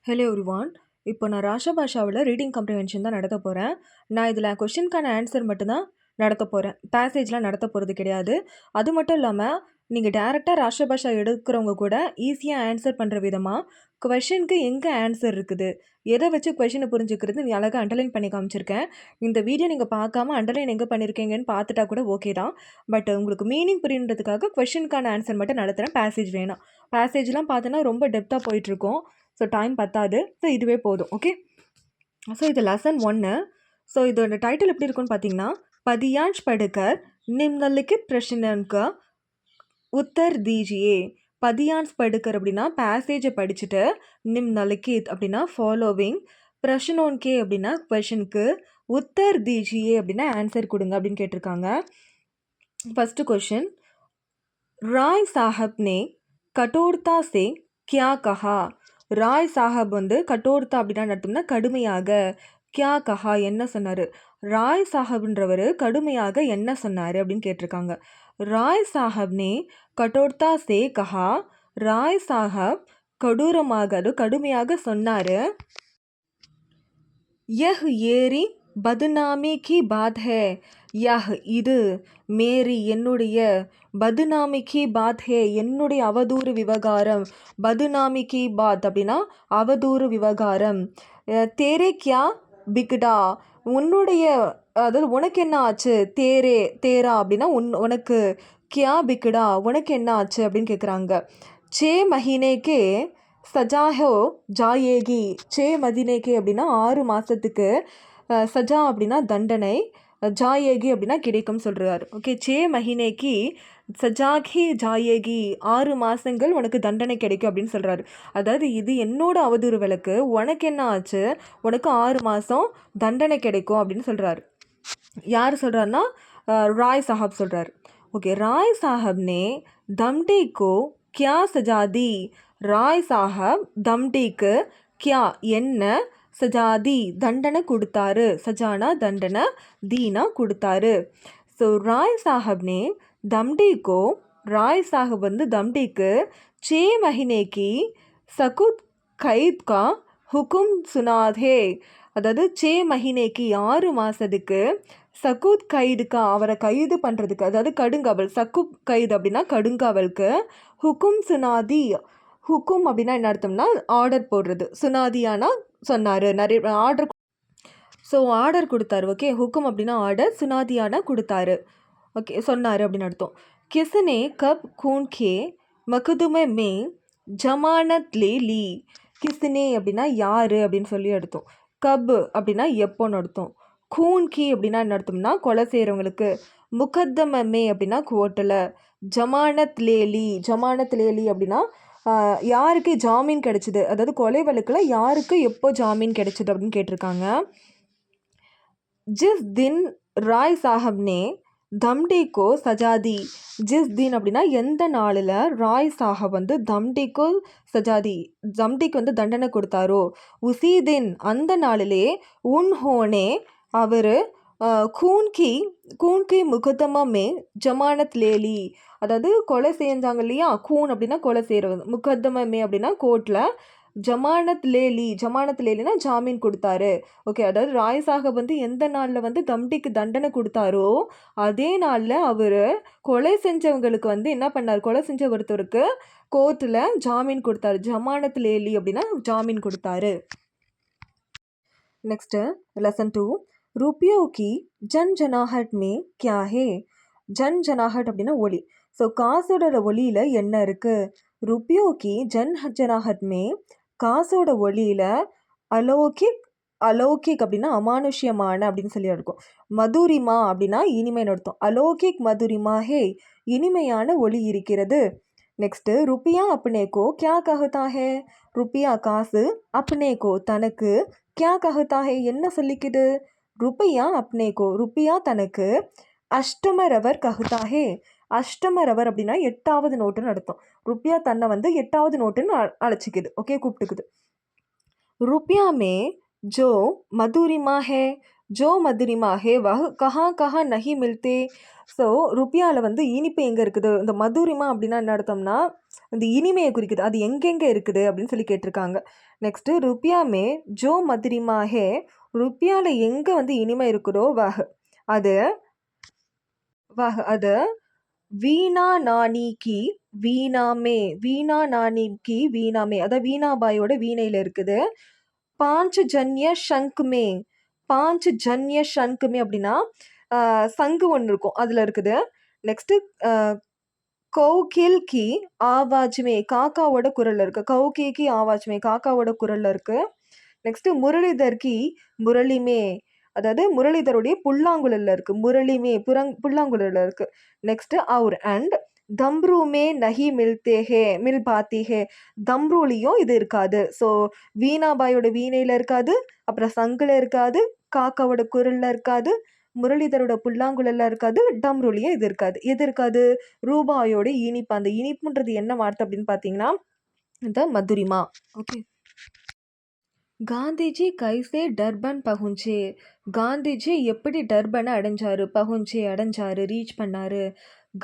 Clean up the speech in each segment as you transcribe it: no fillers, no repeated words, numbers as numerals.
Hello everyone. இப்போ நான் Rasha பாஷாவில் reading comprehension தான் நடத்த போகிறேன். நான் இதில் கொஷினுக்கான ஆன்சர் மட்டும்தான் நடத்த போகிறேன். பேசேஜ்லாம் நடத்த போகிறது கிடையாது. அது மட்டும் இல்லாமல் நீங்கள் டேரெக்டாக ராஷா பாஷா எடுக்கிறவங்க கூட ஈஸியாக ஆன்சர் பண்ணுற விதமாக கொஷனுக்கு எங்கே ஆன்சர் இருக்குது, எதை வச்சு கொஷினை புரிஞ்சுக்கிறது நீ அழகாக அண்டர்லைன் பண்ணி காமிச்சிருக்கேன். இந்த வீடியோ நீங்கள் பார்க்காம அண்டர்லைன் எங்கே பண்ணியிருக்கீங்கன்னு பார்த்துட்டா கூட ஓகே தான். பட் உங்களுக்கு மீனிங் புரியுன்றதுக்காக கொஷனுக்கான ஆன்சர் மட்டும் நடத்துகிறேன். பேசேஜ் வேணாம். பேசேஜ்லாம் பார்த்தோன்னா ரொம்ப டெப்த்தாக போயிட்டுருக்கோம். ஸோ டைம் பத்தாது. ஸோ இதுவே போதும். ஓகே. ஸோ இது லெசன் 1. ஸோ இதோட டைட்டில் எப்படி இருக்குன்னு பார்த்தீங்கன்னா, பதிयांश पढ़कर निम्नलिखित प्रश्न का उत्तर दीजिए. பதிयांश पढ़कर அப்படின்னா பேசேஜை படிச்சுட்டு, निम्नलिखित அப்படின்னா ஃபாலோவிங், प्रश्नों के அப்படின்னா கொஷனுக்கு, उत्तर दीजिए அப்படின்னா ஆன்சர் கொடுங்க அப்படின்னு கேட்டிருக்காங்க. फर्स्ट क्वेश्चन, राय साहब ने कठोरता से क्या कहा. ராய் சாஹப் வந்து கட்டோர்த்தா அப்படின்னா நடத்தோம்னா கடுமையாக, கியா கஹா என்ன சொன்னார், ராய் சாஹப்ன்றவர் கடுமையாக என்ன சொன்னார் அப்படின்னு கேட்டிருக்காங்க. ராய் சாஹப்னே கட்டோர்த்தா சே கஹா. ராய் சாஹப் கொடூரமாக அது கடுமையாக சொன்னார். யஹ் ஏரி பதுநாமி கி பாத் ஹே. யஹ் இது, மேரி என்னுடைய, பதுநாமி கி பாத் ஹே என்னுடைய அவதூறு விவகாரம். பதுநாமி கி பாத் அப்படின்னா அவதூறு விவகாரம். தேரே கியா பிக்டா உன்னுடைய, அதாவது உனக்கு என்ன ஆச்சு. தேரே தேரா அப்படின்னா உனக்கு, கியா பிக்டா உனக்கு என்ன ஆச்சு அப்படின்னு கேட்குறாங்க. சே மஹீனேக்கே சஜாஹோ ஜாயேகி. சே மதினேக்கே அப்படின்னா 6 மாதத்துக்கு, சஜா அப்படின்னா தண்டனை, ஜாயேகி அப்படின்னா கிடைக்கும் சொல்கிறார். ஓகே. சே மஹினேக்கி சஜாகி ஜாயேகி 6 மாதங்கள் உனக்கு தண்டனை கிடைக்கும் அப்படின்னு சொல்கிறாரு. அதாவது இது என்னோட அவதூறு விளக்கு, உனக்கு என்ன ஆச்சு, உனக்கு 6 மாதம் தண்டனை கிடைக்கும் அப்படின்னு சொல்கிறாரு. யார் சொல்கிறாருன்னா ராய் சாஹப் சொல்கிறார். ஓகே. ராய் சாஹப்னே தம்டிக்கு கியா சஜா தி. ராய் சாஹப் தம்டிக்கு கியா என்ன, சஜாதி தண்டனை கொடுத்தாரு. சஜானா தண்டனை, தீனா கொடுத்தாரு. ஸோ ராய் சாஹப்னே தம்டிக்கோ, ராய் சாஹப் வந்து தம்டிக்கு 6 महीने की சகுத் கைத் கா ஹுக்கும் சுனாதே. அதாவது 6 महीने की 6 மாதத்துக்கு, சகுத் கைதுக்கா அவரை கைது பண்ணுறதுக்கு, அதாவது கடுங்காவல், சகுப் கைது அப்படின்னா கடுங்காவலுக்கு, ஹுக்கும் சுனாதி, ஹுக்கும் அப்படின்னா என்ன அர்த்தம்னா ஆர்டர் போடுறது, சுனாதியானா சொன்னார், நிறைய ஆர்டர். ஸோ ஆர்டர் கொடுத்தாரு. ஓகே. ஹுக்கும் அப்படின்னா ஆர்டர், சுனாதியானா கொடுத்தாரு. ஓகே, சொன்னார் அப்படின்னு அர்த்தம். கிஸ்னே கப் கூன் கே மகுதுமே மே ஜமானத் லே லி. கிஸ்னே அப்படின்னா யார் அப்படின்னு சொல்லி அர்த்தம். கப் அப்படின்னா எப்போன்னு அர்த்தம். கூன் கி அப்படின்னா என்ன அர்த்தம்னா கொலை செய்கிறவங்களுக்கு. முகத்தமே அப்படின்னா கோர்ட்டில். ஜமானத் லேலி, ஜமானத் லேலி அப்படின்னா யாருக்கு ஜாமீன் கிடைச்சிது, அதாவது கொலை வழக்கில் யாருக்கு எப்போ ஜாமீன் கிடைச்சிது அப்படின்னு கேட்டிருக்காங்க. ஜிஸ் தின் ராய் சாஹப்னே தம்டிக்கோ சஜாதி. ஜிஸ் தின் அப்படின்னா எந்த நாளில் ராய் சாஹப் வந்து தம்டிக்கோ சஜாதி, தம்டிக்கு வந்து தண்டனை கொடுத்தாரோ, உசி தின் அந்த நாளிலே, உன்ஹோனே அவர், கூன்கி கூன்கி முகத்தமே ஜமானத் லேலி, அதாவது கொலை செஞ்சாங்க இல்லையா, கூன் அப்படின்னா கொலை செய்கிறது, முகத்தமே அப்படின்னா கோர்ட்டில், ஜமானத் லேலி, ஜமானத் லேலினா ஜாமீன் கொடுத்தாரு. ஓகே. அதாவது ராய் சாஹப் வந்து எந்த நாளில் வந்து தம்டிக்கு தண்டனை கொடுத்தாரோ அதே நாளில் அவர் கொலை செஞ்சவங்களுக்கு வந்து என்ன பண்ணார், கொலை செஞ்ச ஒருத்தருக்கு கோர்ட்டில் ஜாமீன் கொடுத்தாரு. ஜமானத் லேலி அப்படின்னா ஜாமீன் கொடுத்தாரு. நெக்ஸ்ட்டு லெசன் 2, रुपयों की जनजनाहट में क्या है. जनजनाहट அப்படின்னா ஒலி. ஸோ காசோட ஒலியில் என்ன இருக்குது. रुपयों की जनजनाहट में காசோட ஒலியில் அலௌகிக், அலௌகிக் அப்படின்னா அமானுஷ்யமான அப்படின்னு சொல்லி இருக்கும். மதுரிமா அப்படின்னா இனிமைன்னு அர்த்தம். அலௌகிக் மதுரிமா ஹே இனிமையான ஒலி இருக்கிறது. நெக்ஸ்ட்டு ருப்பியா அப்னேக்கோ கியா கஹுதா ஹே. ருப்பியா காசு, அப்னேக்கோ தனக்கு, கியா கஹுதா ஹே என்ன சொல்லிக்குது. ருப்பியா அப்னேக்கோ ருப்பியா தனக்கு, அஷ்டமரவர் கஹுதா ஹே. அஷ்டமரவர் அப்படின்னா 8வது நோட்டுன்னு அர்த்தம். ருப்பியா தன்னை வந்து 8வது நோட்டுன்னு அழைச்சிக்குது. ஓகே, கூப்பிட்டுக்குது. ருப்பியா மே ஜோ மதுரிமா ஹே. ஜோ மதுரிமா ஹே வஹ் கஹா கஹா நஹி மில்தே. ஸோ ருப்பியாவில் வந்து இனிப்பு எங்கே இருக்குது, இந்த மதுரிமா அப்படின்னா என்ன அர்த்தம்னா இந்த இனிமையை குறிக்குது, அது எங்கெங்கே இருக்குது அப்படின்னு சொல்லி கேட்டிருக்காங்க. நெக்ஸ்ட்டு ருப்பியா மே ஜோ மதுரிமா ஹே, ருப்பியாவில் எங்கே வந்து இனிமை இருக்குதோ அது அது வீணா நாணி கி வீணா நாணி கி வீணா மே, அதாவது வீணாபாயோட வீணையில் இருக்குது. பாஞ்சு ஜன்ய ஷங்க் மே அப்படின்னா சங்கு ஒன்று இருக்கும் அதில் இருக்குது. நெக்ஸ்ட்டு கௌகில் கி ஆவாஜ் மே, காக்காவோட குரலில் இருக்குது. கௌகி கி ஆவாஜ் மே, காக்காவோட குரலில் இருக்குது. நெக்ஸ்ட்டு முரளிதர் கி முரளி மே, அதாவது முரளிதருடைய புல்லாங்குழலில் இருக்குது. முரளி மே புல்லாங்குழலில் இருக்குது. நெக்ஸ்ட்டு அண்ட் தம்ரு மே நஹி மில் பாத்தி ஹே, தம்ருலையும் இது இருக்காது. ஸோ வீணாபாயோட வீணையில் இருக்காது, அப்புறம் சங்குல இருக்காது, காக்காவோட குரலில் இருக்காது, முரளிதரோட புல்லாங்குழலில் இருக்காது, டம்ருலையும் இது இருக்காது. எது இருக்காது? ரூபாயோட இனிப்பு. அந்த இனிப்புன்றது என்ன வார்த்தை அப்படின்னு பார்த்தீங்கன்னா இந்த மதுரிமா. ஓகே. காந்திஜி கைசே டர்பன் பகுஞ்சே, காந்திஜி எப்படி டர்பனை அடைஞ்சாரு, அடைஞ்சாரு, ரீச் பண்ணாரு.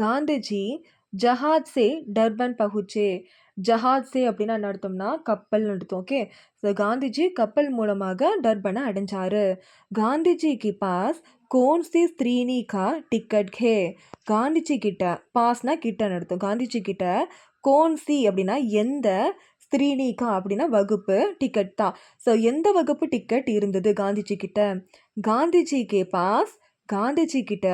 காந்திஜி ஜஹாத் சே டர்பன் பகுச்சே. ஜஹாத் சே அப்படின்னா என்ன அர்த்தம்னா கப்பல் அர்த்தம். ஓகே. ஸோ காந்திஜி கப்பல் மூலமாக டர்பனை அடைஞ்சாரு. காந்திஜி கி பாஸ் கோன் சி ஸ்திரீனி கா டிக்கெட் ஹே, காந்திஜி கிட்ட, பாஸ்னா கிட்டன்னு அர்த்தம். காந்திஜி கிட்ட கோன் சி அப்படின்னா எந்த, ஸ்திரீனிகா அப்படின்னா வகுப்பு, டிக்கெட் தான். ஸோ எந்த வகுப்பு டிக்கெட் இருந்தது காந்திஜி கிட்ட? காந்திஜி கே பாஸ், காந்திஜி கிட்ட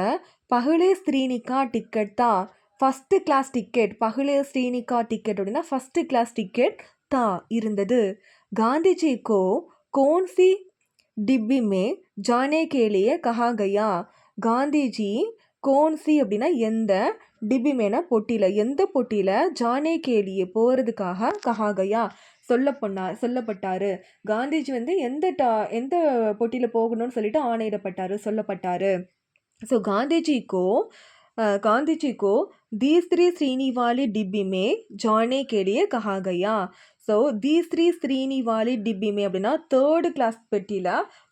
பஹ்லே ஸ்திரீனிகா டிக்கெட் தான், ஃபஸ்ட்டு கிளாஸ் டிக்கெட். பஹ்லே ஸ்ரீனிகா டிக்கெட் அப்படின்னா ஃபஸ்ட்டு கிளாஸ் டிக்கெட் தான் இருந்தது. காந்திஜி கோ கோன்சி டிப்பி மே ஜானே கேலியே கஹா கயா, காந்திஜி கோன்சி அப்படின்னா எந்த, டிப்பி மேனா பொட்டியில், எந்த பொட்டியில், ஜானே கேலியே போகிறதுக்காக கஹா கயா சொல்லப்பட்டாரு. காந்திஜி வந்து எந்த பொட்டியில் போகணும்னு சொல்லிட்டு ஆணையிடப்பட்டாரு, சொல்லப்பட்டாரு. ஸோ गांधी जी को तीसरी श्रेणी वाली डिब्बी में जाने के लिए कहा गया. ஸோ तीसरी श्रेणी वाली डिब्बी में அப்படின்னா தேர்டு கிளாஸ் பெட்டியில்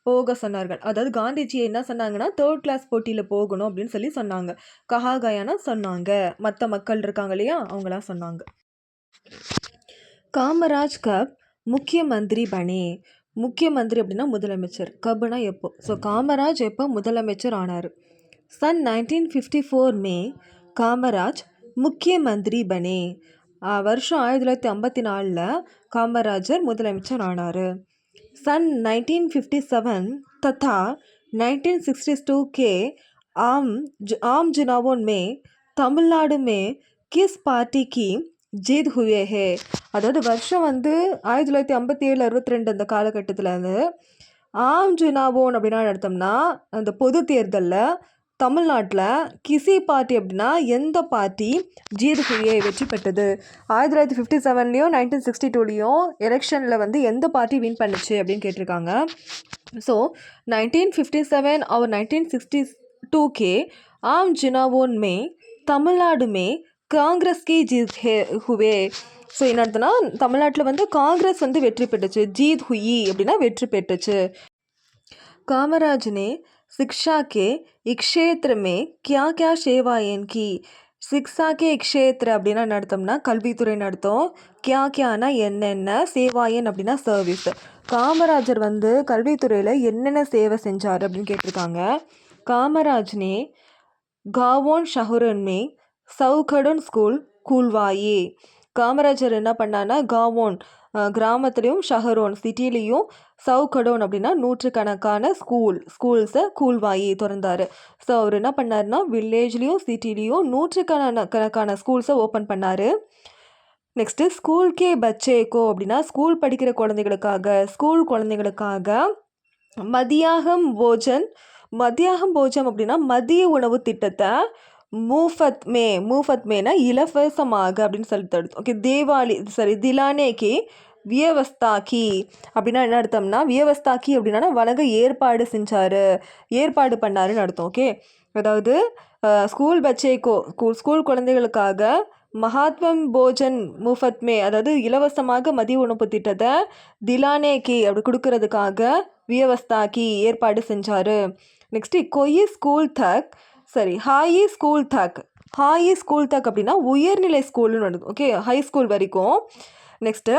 போக சொன்னார்கள். அதாவது காந்திஜி என்ன சொன்னாங்கன்னா தேர்ட் கிளாஸ் போட்டியில் போகணும் அப்படின்னு சொல்லி சொன்னாங்க. கஹா கயானா சொன்னாங்க, மற்ற மக்கள் இருக்காங்க இல்லையா அவங்களாம் சொன்னாங்க. காமராஜ் கப் முக்கியமந்திரி பனே, முக்கியமந்திரி அப்படின்னா முதலமைச்சர், கப்னா எப்போ. ஸோ காமராஜ் எப்போ முதலமைச்சர் ஆனார்? सन 1954 में காமராஜ் முக்கியமந்திரி பனே, வருஷம் 1954 காமராஜர் முதலமைச்சர் ஆனார். सन 1957 तथा 1962 के आम चुनावों में तमिलनाडु में किस पार्टी की जीत हुए है, அதாவது வருஷம் வந்து 1957 62 அந்த காலகட்டத்தில் வந்து ஆம் ஜுனாவோன் அப்படின்னா அர்த்தம்னா அந்த பொது தேர்தலில் தமிழ்நாட்டில் கிசி பார்ட்டி அப்படின்னா எந்த பார்ட்டி ஜீத் ஹுயே வெற்றி பெற்றது. 1957லேயும் 1962லேயும் எலெக்ஷனில் வந்து எந்த பார்ட்டி வின் பண்ணுச்சு அப்படின்னு கேட்டிருக்காங்க. ஸோ 1957 और 1962 के आम चुनावों में तमिलनाडु में कांग्रेस की जीत हुए. ஸோ என்ன அர்த்தம்னா தமிழ்நாட்டில் வந்து காங்கிரஸ் வந்து வெற்றி பெற்றுச்சு, ஜீத் ஹுயி அப்படின்னா வெற்றி பெற்றுச்சு. कामराज ने शिक्षा के क्षेत्र में क्या क्या सेवाएं की, शिक्षा के क्षेत्र அப்படின்னா நடத்தம்னா கல்வித்துறை நடத்தும், கியா கியானா என்னென்ன, சேவாயன் அப்படின்னா சர்வீஸ். காமராஜர் வந்து கல்வித்துறையில் என்னென்ன சேவை செஞ்சார் அப்படின்னு கேட்டிருக்காங்க. காமராஜ் நே காவோன் ஷஹரன் மே சவுகடன் ஸ்கூல் கூல்வாயே, காமராஜர் என்ன பண்ணான்னா காவோன் கிராமத்துலேயும், ஷஹரோன் சிட்டிலையும், சவுகடோன் அப்படின்னா நூற்றுக்கணக்கான ஸ்கூல்ஸை கூல்வாயி திறந்தார். ஸோ அவர் என்ன பண்ணார்னா வில்லேஜ்லேயும் சிட்டிலையும் நூற்றுக்கணக்கான ஸ்கூல்ஸை ஓப்பன் பண்ணார். நெக்ஸ்ட்டு ஸ்கூல் கே பச்சேக்கோ அப்படின்னா ஸ்கூல் படிக்கிற குழந்தைகளுக்காக மதியாகம் போஜன் அப்படின்னா மதிய உணவு திட்டத்தை மூஃபத் மேனா இலவசமாக அப்படின்னு சொல்லி தடுத்தோம். ஓகே. திலானேக்கு வியவஸ்தாக்கி அப்படின்னா என்ன அர்த்தம்னா வியவஸ்தாக்கி அப்படின்னா வழங்க ஏற்பாடு பண்ணாருன்னு அர்த்தம். ஓகே. அதாவது ஸ்கூல் பச்சேக்கோ ஸ்கூல் குழந்தைகளுக்காக மகாத்மம் போஜன் முஃபத்மே அதாவது இலவசமாக மதிய உணவு திட்டத்தை திலானேக்கி அப்படி கொடுக்கறதுக்காக வியவஸ்தாக்கி ஏற்பாடு செஞ்சார். நெக்ஸ்ட்டு கொயி ஸ்கூல் தக் ஹாயி ஸ்கூல் தக். ஹாயி ஸ்கூல் தக் அப்படின்னா உயர்நிலை ஸ்கூல்னு வருது. ஓகே, ஹை ஸ்கூல் வரைக்கும். நெக்ஸ்ட்டு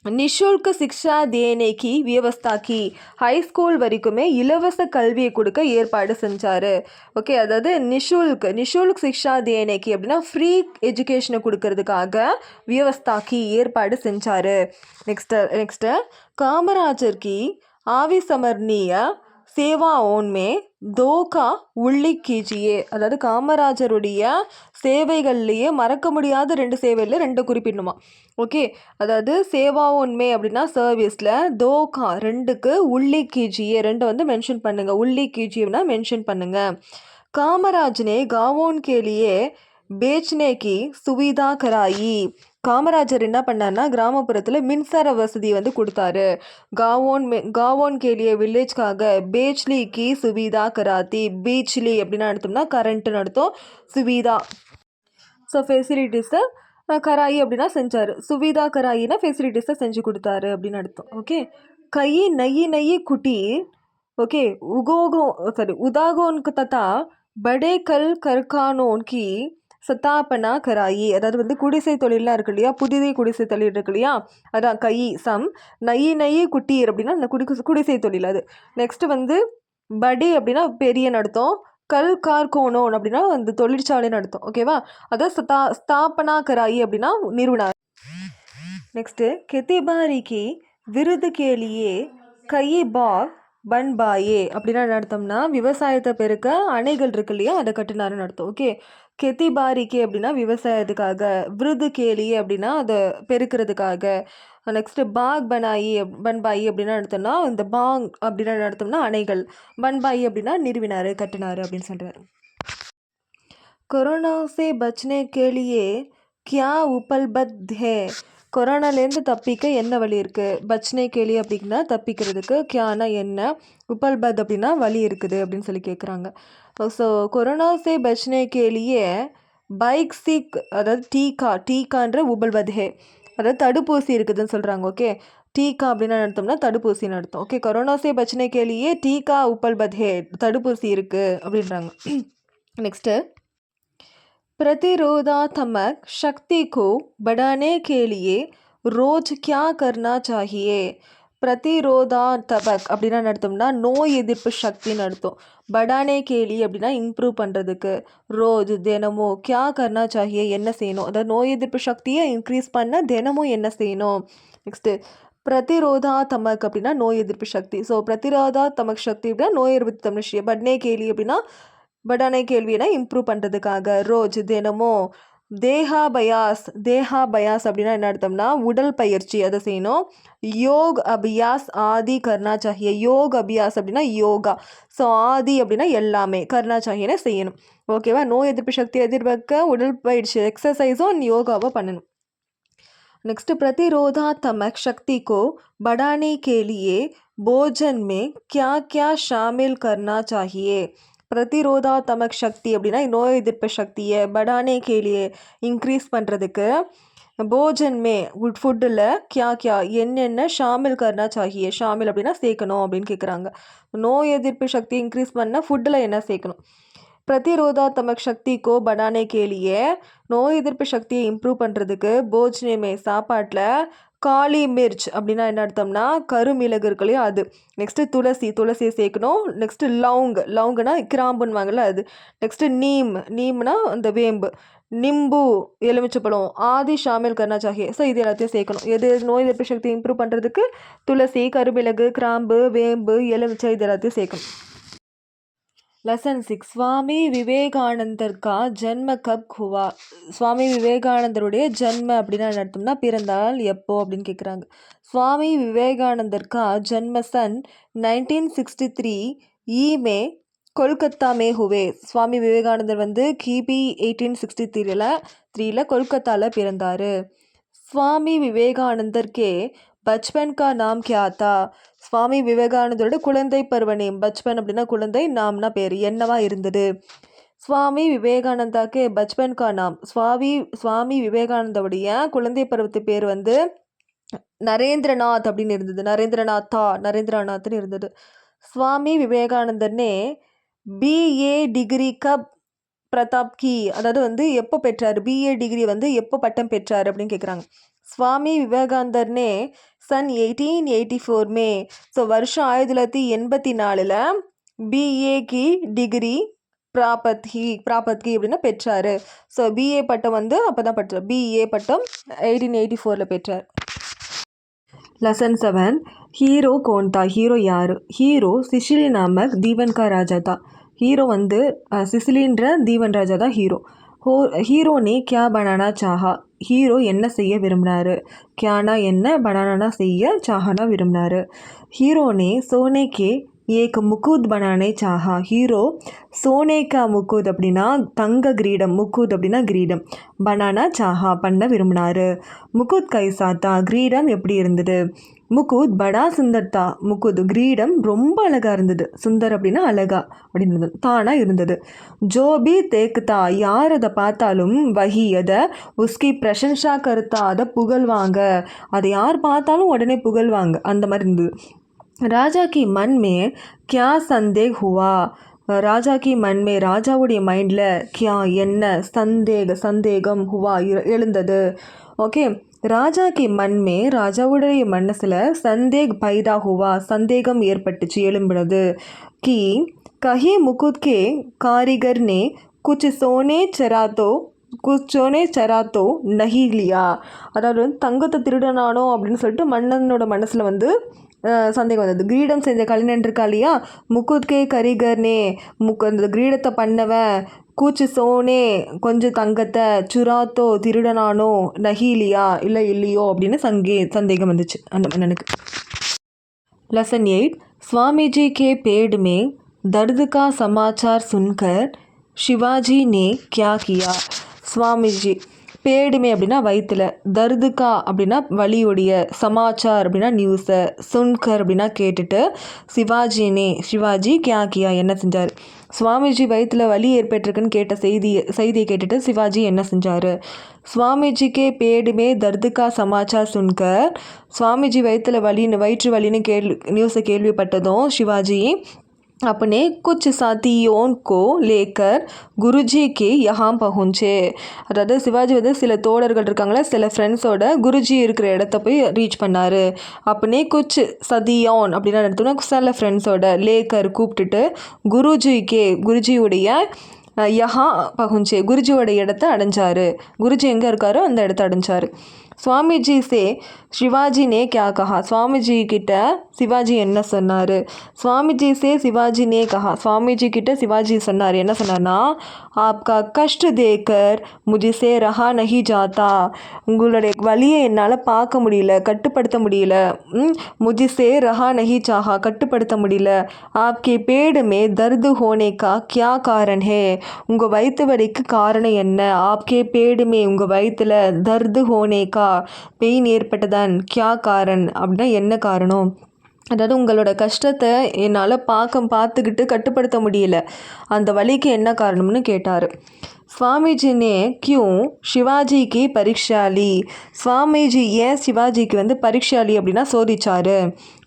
நிஷுல்க சிக்ஷா தேனேக்கி வியவஸ்தாக்கி. ஹை ஸ்கூல் வரைக்குமே இலவச கல்வியை கொடுக்க ஏற்பாடு செஞ்சார். ஓகே, அதாவது நிஷுல்க் சிக்ஷா தேனேக்கி அப்படின்னா ஃப்ரீ எஜுகேஷனை கொடுக்கறதுக்காக வியவஸ்தாக்கி ஏற்பாடு செஞ்சார். நெக்ஸ்ட்டு காமராஜர்கி ஆவிசமர்னிய சேவாओं தோகா உள்ளி கீஜியே. அதாவது காமராஜருடைய சேவைகள்லேயே மறக்க முடியாத 2 சேவையில் 2 குறிப்பிடணுமா. ஓகே, அதாவது சேவாओं அப்படின்னா சர்வீஸில், தோகா 2க்கு உள்ளி கீஜியே 2 வந்து மென்ஷன் பண்ணுங்கள். உள்ளி கீஜியேனா மென்ஷன் பண்ணுங்கள். कामराज ने गांवों के लिए बेचने की सुविधा कराई. காமராஜர் என்ன பண்ணார்னா கிராமப்புறத்தில் மின்சார வசதி வந்து கொடுத்தாரு. காவோன் கேலிய வில்லேஜ்க்காக பேச்லிக்கு சுவிதா கராத்தி. பீச்லி அப்படின்னு அர்த்தம்னா கரண்ட்டுன்னு அர்த்தம். சுவிதா ஸோ ஃபெசிலிட்டிஸை கராயி அப்படின்னா செஞ்சார். சுவிதா கராயினா ஃபெசிலிட்டிஸை செஞ்சு கொடுத்தாரு அப்படின்னு அர்த்தம். ஓகே, கை நெய்யி குட்டி. ஓகே, உதாகோன்க்கு தத்தா படே கல் கர்கானோன் கி சத்தாப்பனா கராயி. அதாவது வந்து குடிசை தொழிலாம் இருக்கு இல்லையா, புதிய குடிசை தொழில் இருக்கு இல்லையா, அதான் கை சம். நெய்யி குட்டீர் அப்படின்னா அந்த குடிசை தொழில் அது. நெக்ஸ்ட்டு வந்து படே அப்படின்னா பெரிய அர்த்தம். கல் கார்கோனோன் அப்படின்னா அந்த தொழிற்சாலைன்னு அர்த்தம். ஓகேவா, அதான் ஸ்தாபனா கராயி அப்படின்னா நிறுவனார். நெக்ஸ்ட்டு கெத்திபாரிக்கு விருது கேலியே கை பாக் பன்பாயே அப்படின்னா அர்த்தம்னா விவசாயத்தை பெருக்க அணைகள் இருக்கு இல்லையா அதை கட்டினாருன்னு அர்த்தம். ஓகே, கெத்திபாரிக்கே அப்படின்னா விவசாயத்துக்காக, விருது கேலியே அப்படின்னா அதை பெருக்கிறதுக்காக. நெக்ஸ்ட்டு பாக் பன்பாயி அப்படின்னா அர்த்தம்னா இந்த பாங் அப்படின்னு அர்த்தம்னா அணைகள், பன்பாயி அப்படின்னா நிறுவினார் கட்டினார் அப்படின்னு சொல்கிறார். கொரோனா से बचने के लिए क्या उपलब्ध है. கொரோனாலேருந்து தப்பிக்க என்ன வழி இருக்குது. பச்னே கேலி அப்படின்னா தப்பிக்கிறதுக்கு, கியானா என்ன, உப்பல்பத் அப்படின்னா வழி இருக்குது அப்படின்னு சொல்லி கேட்குறாங்க. ஸோ கொரோனா சே பச்னே கேலியே பைக் சிக் அதாவது டீக்கான்ற உபல்பத் ஹே அதாவது தடுப்பூசி இருக்குதுன்னு சொல்கிறாங்க. ஓகே, டீக்கா அப்படின்னு அர்த்தம்னா தடுப்பூசின்னு அர்த்தம். ஓகே, கொரோனா சே பச்னே கேலியே டீக்கா உப்பல்பத் ஹே தடுப்பூசி இருக்குது அப்படின்றாங்க. நெக்ஸ்ட்டு प्रतिरोधात्मक शक्ति को बढ़ाने के लिए रोज क्या करना चाहिए. பிரதிரோதாத்மக் அப்படின்னா அர்த்தம்னா நோய் எதிர்ப்பு சக்தின்னு அர்த்தம். படானே கேலி அப்படின்னா இம்ப்ரூவ் பண்ணுறதுக்கு, ரோஜ் தினமும், கியா கர்னா சாஹியே என்ன செய்யணும், அதாவது நோய் எதிர்ப்பு சக்தியை இன்க்ரீஸ் பண்ண தினமும் என்ன செய்யணும். நெக்ஸ்ட்டு பிரதிரோதாத்மக் அப்படின்னா நோய் எதிர்ப்பு சக்தி. ஸோ பிரதிரோதாத்மக் சக்தி அப்படின்னா நோய் எதிர்ப்பு தமிழ்ச்சி. பட்னே கேலி அப்படின்னா படானே கேள்வினா இம்ப்ரூவ் பண்ணுறதுக்காக, ரோஜ் தினமும். தேஹா பயாஸ் அப்படின்னா என்ன அர்த்தம்னா உடல் பயிற்சி அதை செய்யணும். யோக் அபியாஸ் ஆதி கர்னா சாஹியே. யோக் அபியாஸ் அப்படின்னா யோகா. ஸோ ஆதி அப்படின்னா எல்லாமே, கர்னா சாஹியனை செய்யணும். ஓகேவா, நோய் எதிர்ப்பு சக்தி எதிர்பார்க்க உடல் பயிற்சி எக்ஸசைஸும் யோகாவை பண்ணணும். नेक्स्ट प्रतिरोधात्मक शक्ति को बढ़ाने के लिए भोजन में क्या क्या शामिल करना चाहिए. பிரதிரோதாத்மக் சக்தி அப்படின்னா நோய் எதிர்ப்பு சக்தியை படானே கேலியே இன்க்ரீஸ் பண்ணுறதுக்கு போஜன் மே ஃபுட்டில் கியா என்னென்ன ஷாமில் கர்னா சாஹியே. ஷாமில் அப்படின்னா சேர்க்கணும் அப்படின்னு கேட்குறாங்க. நோய் எதிர்ப்பு சக்தி இன்க்ரீஸ் பண்ணால் ஃபுட்டில் என்ன சேர்க்கணும். பிரதிரோதாத்மக் சக்தி கோ படானே கேலியே நோய் எதிர்ப்பு சக்தியை இம்ப்ரூவ் பண்ணுறதுக்கு போஜ்னேமே சாப்பாட்டில் காளி மிர்ச் அப்படின்னா என்ன அர்த்தம்னா கருமிளகு இருக்குல்லையோ அது. நெக்ஸ்ட்டு துளசியை சேர்க்கணும். நெக்ஸ்ட்டு லவுங்குனா கிராம்புன்னுவாங்கள்ல அது. நெக்ஸ்ட்டு நீம்னா அந்த வேம்பு, நிம்பு எலுமிச்சப்பழம், ஆதி ஷாமில் கர்னா சாஹியே. ஸோ இது எல்லாத்தையும் சேர்க்கணும். எது நோய் எதிர்ப்பு சக்தி இம்ப்ரூவ் பண்ணுறதுக்கு துளசி, கருமிளகு, கிராம்பு, வேம்பு, எலுமிச்சை இது எல்லாத்தையும் சேர்க்கணும். लेसन 6 स्वामी विवेकानंदर का जन्म कब हुआ. சுவாமி விவேகானந்தருடைய ஜன்ம அப்படின்னா அர்த்தம்னா பிறந்தால் எப்போ அப்படின்னு கேட்குறாங்க. சுவாமி விவேகானந்தர் கா ஜன்ம சன் 1963 ஈ மே கொல்கத்தா மே ஹுவே. சுவாமி விவேகானந்தர் வந்து கிபி 1863 கொல்கத்தாவில் பிறந்தார். சுவாமி விவேகானந்தர் கே பச்பன் கா நாம் கியா தா. சுவாமி விவேகானந்தரோட குழந்தை பருவ நேம். பச்பன் அப்படின்னா குழந்தை, நாம்னா பேர், என்னவா இருந்தது. சுவாமி விவேகானந்தாக்கு பச்பன் கா நாம். சுவாமி விவேகானந்தோடைய குழந்தை பருவத்து பேர் வந்து நரேந்திரநாத் அப்படின்னு இருந்தது, நரேந்திரநாத்னு இருந்தது. சுவாமி விவேகானந்தர் ने BA டிகிரி கப் பிரதாப் கி, அதாவது வந்து எப்போ பெற்றார், BA டிகிரி வந்து எப்போ பட்டம் பெற்றார் அப்படின்னு கேட்குறாங்க. சுவாமி விவேகானந்தர் ने सन 1884 மே, ஸோ வருஷம் 1984 BA கி டிகிரி பிராபத்கி அப்படின்னா பெற்றார். ஸோ BA பட்டம் வந்து அப்போ தான் பெற்றார். BA பட்டம் 1884 பெற்றார். लेसन 7 हीरो कौन था, हीरो यार, हीरो सिसिली नामक दीवन का राजा था. हीरो வந்து சிசிலின்ற தீவன் ராஜா தான் ஹீரோ. ஹீரோ ने क्या बनाना चाहा, ஹீரோ என்ன செய்ய விரும்பினாரு, கியானா என்ன, பனானா செய்ய, சாஹனா விரும்பினாரு. ஹீரோ ने सोने के एक मुकुद बनाने चाहा, ஹீரோ சோனே கா முக்குத் அப்படின்னா தங்க கிரீடம், முக்குத் அப்படின்னா கிரீடம், பனானா சாஹா பண்ண விரும்பினாரு. முக்குத் கைசாத்தா, கிரீடம் எப்படி இருந்தது, முக்குத் படா சுந்தர்தா, முக்குத் கிரீடம் ரொம்ப அழகாக இருந்தது, சுந்தர் அப்படின்னா அழகா அப்படின்னு தானா இருந்தது. ஜோபி தேக்குதா, யார் அதை பார்த்தாலும் வஹி அதை உஸ்கி பிரசன்ஷா கருத்தா, அதை புகழ்வாங்க, அதை யார் பார்த்தாலும் உடனே புகழ்வாங்க, அந்த மாதிரி இருந்தது. ராஜா கி மன் மே கியா சந்தேக் ஹுவா, ராஜா கி மன் மே ராஜாவுடைய மைண்டில் கியா என்ன, சந்தேகம் ஹுவா எழுந்தது. ஓகே, ராஜா கி மன் மே ராஜாவுடைய மனசில் சந்தேக் பைதா ஹுவா சந்தேகம் ஏற்பட்டுச்சு, எழும்பினது. கி கஹி முகுத் கே காரிகர் நே குச் சோனே சராத்தோ நஹி லியா, அதாவது வந்து தங்கத்தை திருடனானோ அப்படின்னு சொல்லிட்டு மன்னனோட மனசில் வந்து சந்தேகம் வந்தது. கிரீடம் செஞ்ச கலைஞன் இருக்கா இல்லையா, முக்குத்கே கரிகர்னே, அந்த கிரீடத்தை பண்ணவன், கூச்சு சோனே கொஞ்சம் தங்கத்தை, சுராத்தோ திருடனானோ, நஹீலியா இல்லையோ அப்படின்னு சந்தேகம் வந்துச்சு அந்த மன்னனுக்கு. लेसन 8 स्वामीजी के पेड़ में दर्द का समाचार सुनकर शिवाजी ने क्या किया, स्वामीजी பேடுமே அப்படின்னா வயிற்றுல, தர்துக்கா அப்படின்னா வலியுடைய, சமாச்சார் அப்படின்னா நியூஸை, சுன்கர் அப்படின்னா கேட்டுட்டு, சிவாஜி கியா என்ன செஞ்சார், சுவாமிஜி வயிற்றுல வலி ஏற்பட்டிருக்குன்னு கேட்ட செய்தியை கேட்டுட்டு சிவாஜி என்ன செஞ்சார். சுவாமிஜிக்கே பேடுமே தர்துக்கா சமாச்சார் சுன்கர், சுவாமிஜி வயிற்று வலின்னு நியூஸை கேள்விப்பட்டதும் சிவாஜி अपने कुछ साथियों को लेकर गुरुजी के यहाँ पहुँचे, அதாவது சிவாஜி வந்து சில தோழர்கள் இருக்காங்களே, சில ஃப்ரெண்ட்ஸோட குருஜி இருக்கிற இடத்த போய் ரீச் பண்ணார். அப்பனே குச் சதியோன் அப்படின்னா எடுத்தோன்னா சில ஃப்ரெண்ட்ஸோட, லேக்கர் கூப்பிட்டுட்டு, குருஜியுடைய யஹா பகுஞ்சே குருஜியோட இடத்த அடைஞ்சார். குருஜி எங்கே இருக்காரோ அந்த இடத்த அடைஞ்சார். சுவாமிஜி சே சிவாஜி நே கியா கஹா, சுவாமிஜி கிட்ட சிவாஜி என்ன சொன்னார். சுவாமிஜி சே சிவாஜி நே கஹா, சுவாமிஜி கிட்ட சிவாஜி சொன்னார், என்ன சொன்னார்னா, ஆப்கா கஷ்ட தேக்கர் முஜிசே ரஹா நஹி ஜாத்தா, உங்களுடைய வலியை என்னால் பார்க்க முடியல, கட்டுப்படுத்த முடியல, முஜிசே ரஹா நஹி சாஹா கட்டுப்படுத்த முடியல, ஆப்கே பேடுமே தர்து ஹோனே கா கியா காரன் ஹே, உங்கள் வயிற்று வலிக்கு காரணம் என்ன, ஆப்கே பேடுமே உங்கள் வயிற்றில் தர்து ஹோனே கா பெயின் ஏற்பட்டதான், கியா காரன் அப்படின்னா என்ன காரணம், அதாவது உங்களோட கஷ்டத்தை என்னால் பார்த்துக்கிட்டு கட்டுப்படுத்த முடியல, அந்த வலிக்கு என்ன காரணம்னு கேட்டார். स्वामीजी ने क्यों शिवाजी की परीक्षा ली, स्वामीजी ஏன் சிவாஜிக்கு வந்து பரீட்சாலி அப்படின்னா சோதிச்சாரு.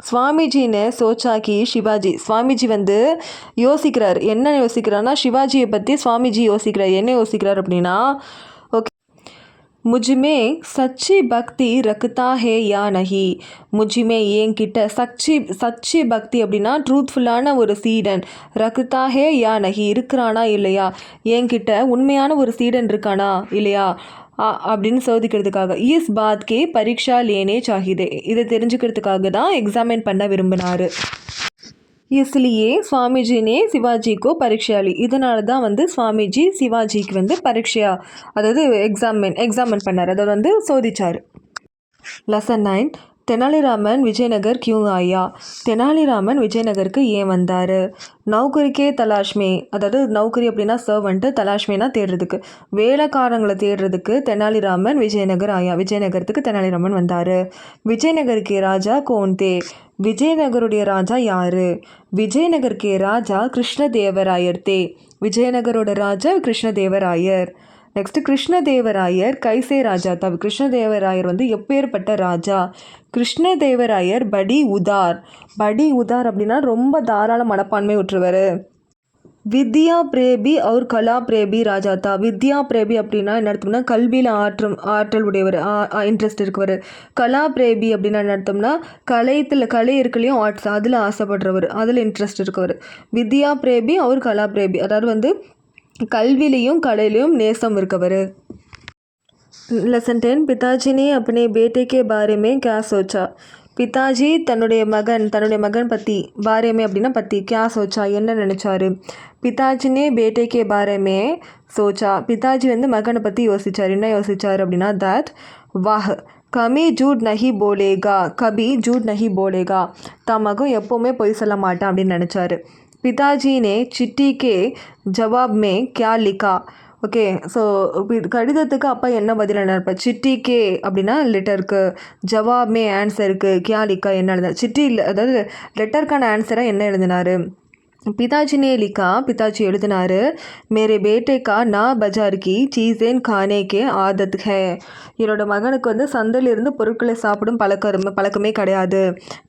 சுவாமிஜின்னு சோச்சாக்கி சிவாஜி, சுவாமிஜி வந்து யோசிக்கிறார், என்ன யோசிக்கிறார்னா சிவாஜியை பற்றி சுவாமிஜி யோசிக்கிறார், என்ன யோசிக்கிறார் அப்படின்னா, मुझमे सच्ची भक्ति रखता है या नहीं, मुझमे என்கிட்ட சச்சி பக்தி அப்படின்னா ட்ரூத்ஃபுல்லான ஒரு சீடன், ரக்குதா ஹே யா நஹி இருக்கிறானா இல்லையா, என்கிட்ட உண்மையான ஒரு சீடன் இருக்கானா இல்லையா அப்படின்னு சோதிக்கிறதுக்காக, இஸ் பாத்கே பரீட்சா லேனே சாஹிதே, இதை தெரிஞ்சுக்கிறதுக்காக தான் எக்ஸாமின் பண்ண விரும்பினார். इसलिए स्वामीजी ने சிவாஜி கோ பரீட்சா லி, இதனால தான் வந்து சுவாமிஜி சிவாஜிக்கு வந்து பரீட்சா, அதாவது எக்ஸாமின் பண்ணார், அதை வந்து சோதிச்சார். लेसन 9 தெனாலிராமன் விஜயநகர் கியூ ஆயா, தெனாலிராமன் விஜயநகருக்கு ஏன் வந்தார். நௌகரிக்கே தலாஷ்மே, அதாவது நௌகரி அப்படின்னா சர்வன்ட்டு, தலாஷ்மேனா தேடுறதுக்கு, வேலைக்காரங்களை தேடுறதுக்கு தெனாலிராமன் விஜயநகர் ஆயா, விஜயநகரத்துக்கு தெனாலிராமன் வந்தார். விஜயநகருக்கு ராஜா கோன்தே, விஜயநகருடைய ராஜா யார். விஜயநகருக்கு ராஜா கிருஷ்ணதேவராயர் தே, விஜயநகரோட ராஜா கிருஷ்ணதேவராயர். நெக்ஸ்ட்டு கிருஷ்ணதேவராயர் கைசே ராஜா தா. கிருஷ்ணதேவராயர் வந்து எப்பேற்பட்ட ராஜா? கிருஷ்ணதேவராயர் படி உதார். படி உதார் அப்படின்னா ரொம்ப தாராள மனப்பான்மை உற்றவர். வித்யா பிரேபி அவர் கலா பிரேபி ராஜா தா. வித்யா பிரேபி அப்படின்னா என்ன அர்த்தம்னா கல்வியில் ஆற்றல் உடையவர், இன்ட்ரெஸ்ட் இருக்கவர். கலா பிரேபி அப்படின்னா என்ன அர்த்தம்னா கலை இருக்குல்லையும் ஆர்ட்ஸ், அதில் ஆசைப்படுறவர், அதில் இன்ட்ரெஸ்ட் இருக்கவர். வித்யா பிரேபி அவர் கலா பிரேபி, அதாவது வந்து கல்வியிலையும் கலையிலையும் நேசம் இருக்கவர். लेसन 10 पिताजी ने अपने बेटे के बारे में क्या सोचा? பிதாஜி தன்னுடைய மகன் பற்றி, பாரேமே அப்படின்னா பற்றி, கியா சோச்சா என்ன நினச்சாரு? பிதாஜினே பேட்டேக்கே பாரேமே சோச்சா. பிதாஜி வந்து மகனை பற்றி யோசிச்சார். என்ன யோசிச்சார் அப்படின்னா தட் வாஹ் கமி ஜூட் நஹி போலேகா, கபி ஜூட் நஹி போலேகா, தான் மகன் எப்போவுமே பொய் சொல்ல மாட்டான் அப்படின்னு நினச்சாரு. பிதாஜி நே சிட்டி கே ஜவாப் மே கியா லிக்கா. ஓகே, ஸோ கடிதத்துக்கு அப்பா என்ன பதில் எழுதினார்? சிட்டி கே அப்படின்னா லெட்டருக்கு, ஜவாப்மே ஆன்சருக்கு, கியா லிக்கா என்ன எழுதினார்? சிட்டி அதாவது லெட்டருக்கான ஆன்சராக என்ன எழுதினார்? பிதாஜினே லிக்கா, பிதாஜி எழுதினார் மேரே பேட்டேக்கா நா பஜார் கி சீஸேன் கானே கே ஆதத் ஹே. என்னோட மகனுக்கு வந்து சந்தையிலிருந்து பொருட்களை சாப்பிடும் பழக்கமே கிடையாது.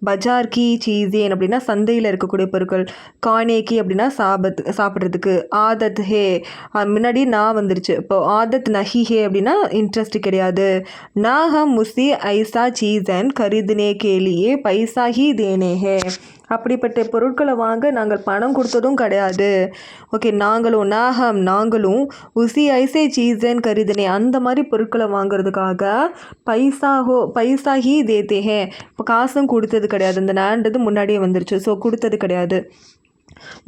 பஜார் கி சீஸேன் அப்படின்னா சந்தையில் இருக்கக்கூடிய பொருட்கள், கானேக்கி அப்படின்னா சாப்பிட்றதுக்கு, ஆதத் ஹே முன்னாடி நான் வந்துருச்சு, இப்போ ஆதத் நஹி ஹே அப்படின்னா இன்ட்ரெஸ்ட் கிடையாது. நா ஹம் உசி ஐசா சீஸன் கரிதுனே கேலியே பைசா ஹி தேனே ஹே. அப்படிப்பட்ட பொருட்களை வாங்க நாங்கள் பணம் கொடுத்ததும் கிடையாது. ஓகே, நாங்களும் உசி ஐசே சீஸன் கரிதுனே அந்த மாதிரி பொருட்களை வாங்குறதுக்காக பைசா ஹி தேத்தே ஹே, இப்போ காசும் கொடுத்தது கிடையாது. அந்த நான்றது முன்னாடியே வந்துருச்சு, ஸோ கொடுத்தது கிடையாது.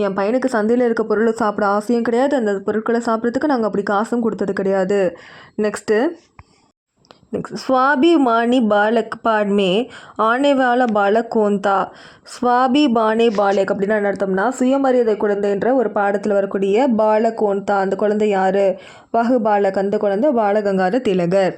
என் பையனுக்கு சந்தையில் இருக்க பொருளை சாப்பிட ஆசையும் கிடையாது, அந்த பொருட்களை சாப்பிட்றதுக்கு நாங்கள் அப்படி காசும் கொடுத்தது கிடையாது. நெக்ஸ்ட்டு स्वाभिमानी बालक पाठ में आने वाला बालक कौन था? स्वाभिमानी बालक அப்படின்னா என்ன அர்த்தம்னா சுயமரியாதை குழந்தைன்ற ஒரு பாடத்தில் வரக்கூடிய பாலக் கோன் தா, அந்த குழந்தை யார்? வஹு பாலக், அந்த குழந்தை பாலகங்காதர திலகர்.